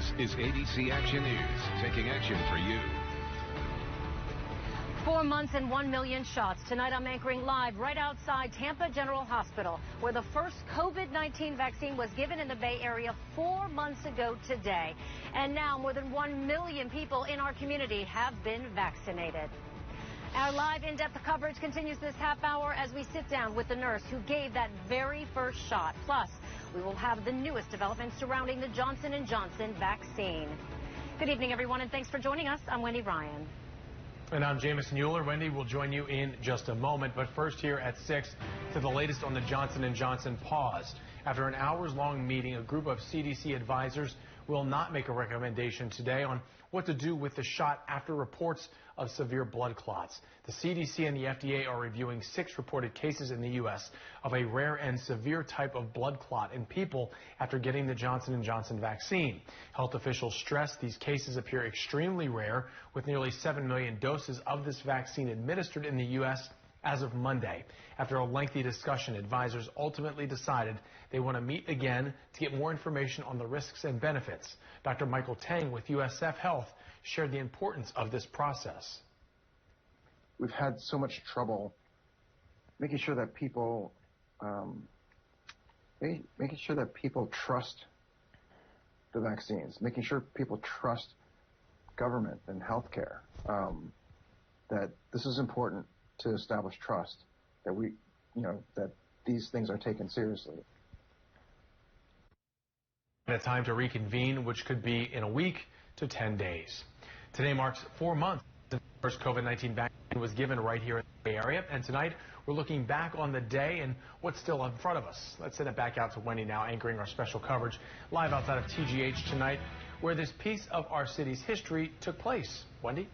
This is ABC Action News, taking action for you. 4 months and 1 million shots. Tonight I'm anchoring live right outside Tampa General Hospital, where the first COVID-19 vaccine was given in the Bay Area 4 months ago today. And now more than 1 million people in our community have been vaccinated. Our live in-depth coverage continues this half hour as we sit down with the nurse who gave that very first shot. Plus, we will have the newest developments surrounding the Johnson & Johnson vaccine. Good evening, everyone, and thanks for joining us. I'm Wendy Ryan. And I'm Jamison Euler. Wendy will join you in just a moment. But first here at 6 to the latest on the Johnson & Johnson pause. After an hours-long meeting, a group of CDC advisors will not make a recommendation today on what to do with the shot after reports of severe blood clots. The CDC and the FDA are reviewing 6 reported cases in the U.S. of a rare and severe type of blood clot in people after getting the Johnson & Johnson vaccine. Health officials stress these cases appear extremely rare, with nearly 7 million doses of this vaccine administered in the U.S. as of Monday. After a lengthy discussion, advisors ultimately decided they want to meet again to get more information on the risks and benefits. Dr. Michael Tang with USF Health shared the importance of this process. We've had so much trouble making sure that people trust the vaccines, making sure people trust government and healthcare. That this is important to establish trust, that that these things are taken seriously. And a time to reconvene, which could be in a week to 10 days. Today marks 4 months since the first COVID-19 vaccine was given right here in the Bay Area. And tonight, we're looking back on the day and what's still in front of us. Let's send it back out to Wendy now, anchoring our special coverage live outside of TGH tonight, where this piece of our city's history took place. Wendy?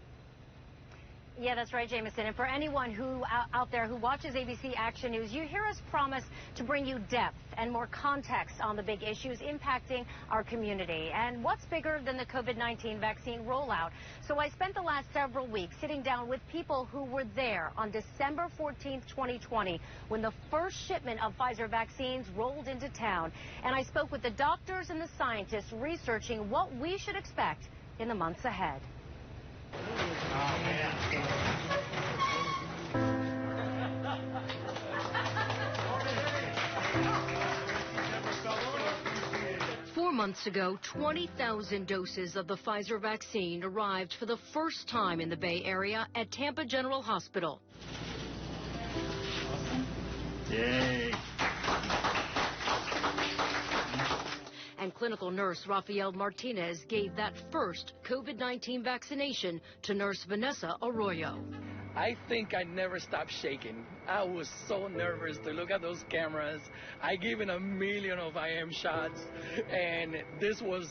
Yeah, that's right, Jamison. And for anyone who out there who watches ABC Action News, you hear us promise to bring you depth and more context on the big issues impacting our community. And what's bigger than the COVID-19 vaccine rollout? So I spent the last several weeks sitting down with people who were there on December 14th, 2020, when the first shipment of Pfizer vaccines rolled into town. And I spoke with the doctors and the scientists researching what we should expect in the months ahead. Oh, man. 4 months ago, 20,000 doses of the Pfizer vaccine arrived for the first time in the Bay Area at Tampa General Hospital. Yay. And clinical nurse Rafael Martinez gave that first COVID-19 vaccination to nurse Vanessa Arroyo. I think I never stopped shaking. I was so nervous to look at those cameras. I given 1 million of IM shots, and this was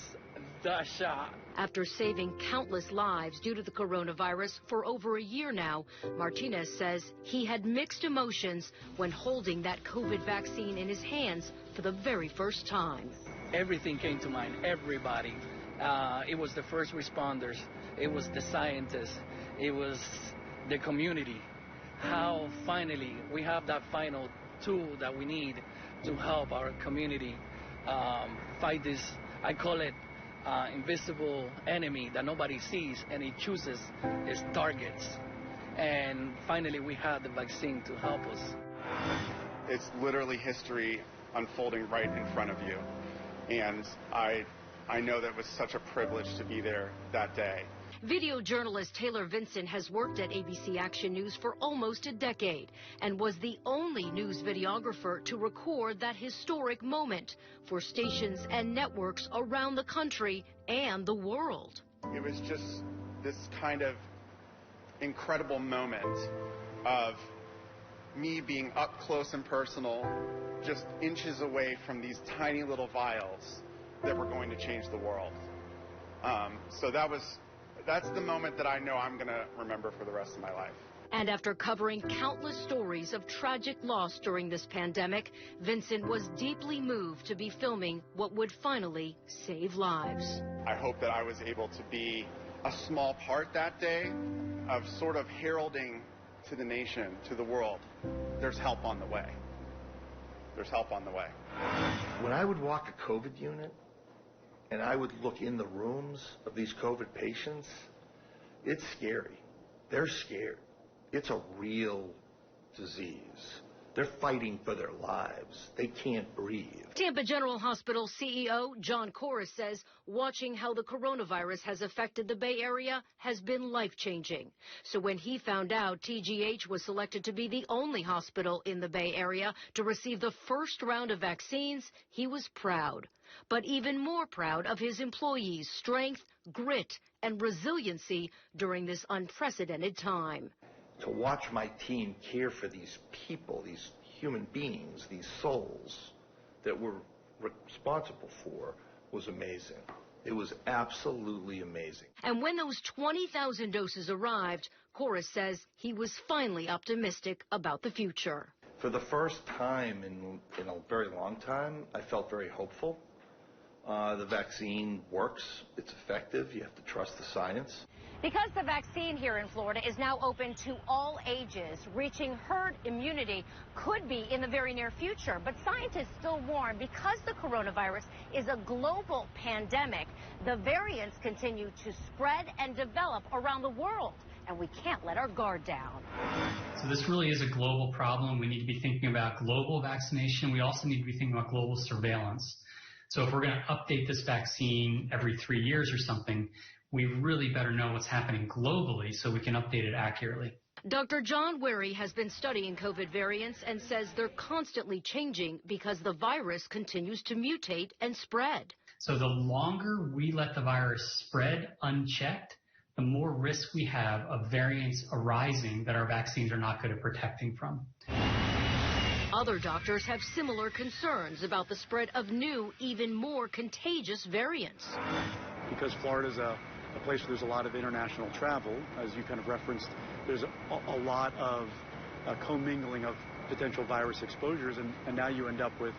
the shot. After saving countless lives due to the coronavirus for over a year now, Martinez says he had mixed emotions when holding that COVID vaccine in his hands for the very first time. Everything came to mind, everybody. It was the first responders, it was the scientists, it was the community. How finally we have that final tool that we need to help our community fight this, I call it invisible enemy that nobody sees and it chooses its targets. And finally we have the vaccine to help us. It's literally history unfolding right in front of you. And I know that it was such a privilege to be there that day. Video journalist Taylor Vincent has worked at ABC Action News for almost a decade and was the only news videographer to record that historic moment for stations and networks around the country and the world. It was just this kind of incredible moment of me being up close and personal, just inches away from these tiny little vials that were going to change the world. So that's the moment that I know I'm going to remember for the rest of my life. And after covering countless stories of tragic loss during this pandemic, Vincent was deeply moved to be filming what would finally save lives. I hope that I was able to be a small part that day of sort of heralding to the nation, to the world, there's help on the way. There's help on the way. When I would walk a COVID unit, and I would look in the rooms of these COVID patients, it's scary. They're scared. It's a real disease. They're fighting for their lives. They can't breathe. Tampa General Hospital CEO John Corris says watching how the coronavirus has affected the Bay Area has been life-changing. So when he found out TGH was selected to be the only hospital in the Bay Area to receive the first round of vaccines, he was proud. But even more proud of his employees' strength, grit, and resiliency during this unprecedented time. To watch my team care for these people, these human beings, these souls that we're responsible for was amazing. It was absolutely amazing. And when those 20,000 doses arrived, Corris says he was finally optimistic about the future. For the first time in a very long time, I felt very hopeful. The vaccine works. It's effective. You have to trust the science. Because the vaccine here in Florida is now open to all ages, reaching herd immunity could be in the very near future. But scientists still warn because the coronavirus is a global pandemic, the variants continue to spread and develop around the world, and we can't let our guard down. So this really is a global problem. We need to be thinking about global vaccination. We also need to be thinking about global surveillance. So if we're going to update this vaccine every 3 years or something, we really better know what's happening globally so we can update it accurately. Dr. John Wherry has been studying COVID variants and says they're constantly changing because the virus continues to mutate and spread. So the longer we let the virus spread unchecked, the more risk we have of variants arising that our vaccines are not good at protecting from. Other doctors have similar concerns about the spread of new, even more contagious variants. Because Florida's a place where there's a lot of international travel, as you kind of referenced, there's a lot of commingling of potential virus exposures, and now you end up with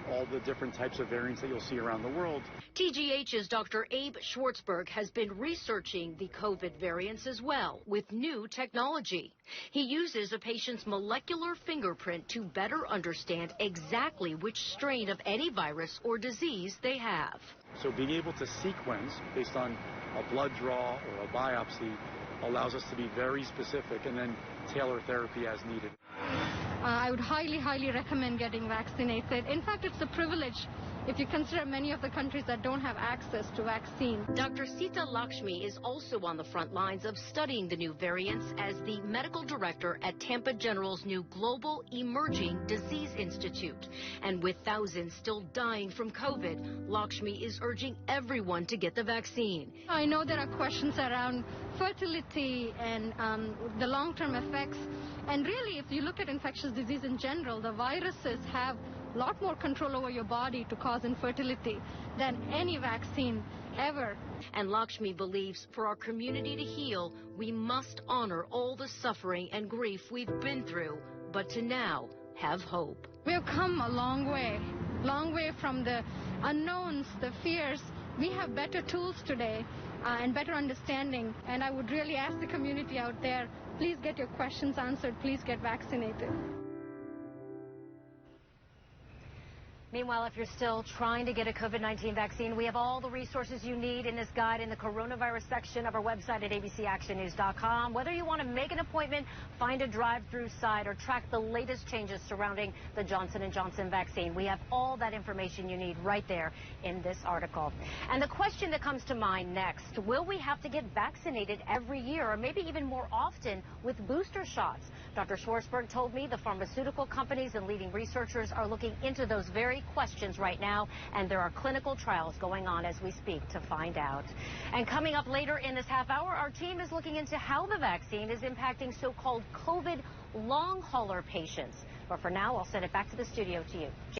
all the different types of variants that you'll see around the world. TGH's Dr. Abe Schwartzberg has been researching the COVID variants as well with new technology. He uses a patient's molecular fingerprint to better understand exactly which strain of any virus or disease they have. So being able to sequence based on a blood draw or a biopsy allows us to be very specific and then tailor therapy as needed. I would highly recommend getting vaccinated. In fact, it's a privilege if you consider many of the countries that don't have access to vaccine. Dr. Sita Lakshmi is also on the front lines of studying the new variants as the medical director at Tampa General's new Global Emerging Disease Institute. And with thousands still dying from COVID, Lakshmi is urging everyone to get the vaccine. I know there are questions around fertility and the long-term effects. And really, if you look at infectious disease in general, the viruses have a lot more control over your body to cause infertility than any vaccine ever. And Lakshmi believes for our community to heal, we must honor all the suffering and grief we've been through, but to now have hope. We have come a long way from the unknowns, the fears. We have better tools today and better understanding. And I would really ask the community out there, please get your questions answered. Please get vaccinated. Meanwhile, if you're still trying to get a COVID-19 vaccine, we have all the resources you need in this guide in the coronavirus section of our website at abcactionnews.com. Whether you want to make an appointment, find a drive-through site, or track the latest changes surrounding the Johnson & Johnson vaccine, we have all that information you need right there in this article. And the question that comes to mind next, will we have to get vaccinated every year or maybe even more often with booster shots? Dr. Schwartzberg told me the pharmaceutical companies and leading researchers are looking into those very questions right now, and there are clinical trials going on as we speak to find out. And coming up later in this half hour, our team is looking into how the vaccine is impacting so-called COVID long hauler patients. But for now, I'll send it back to the studio to you.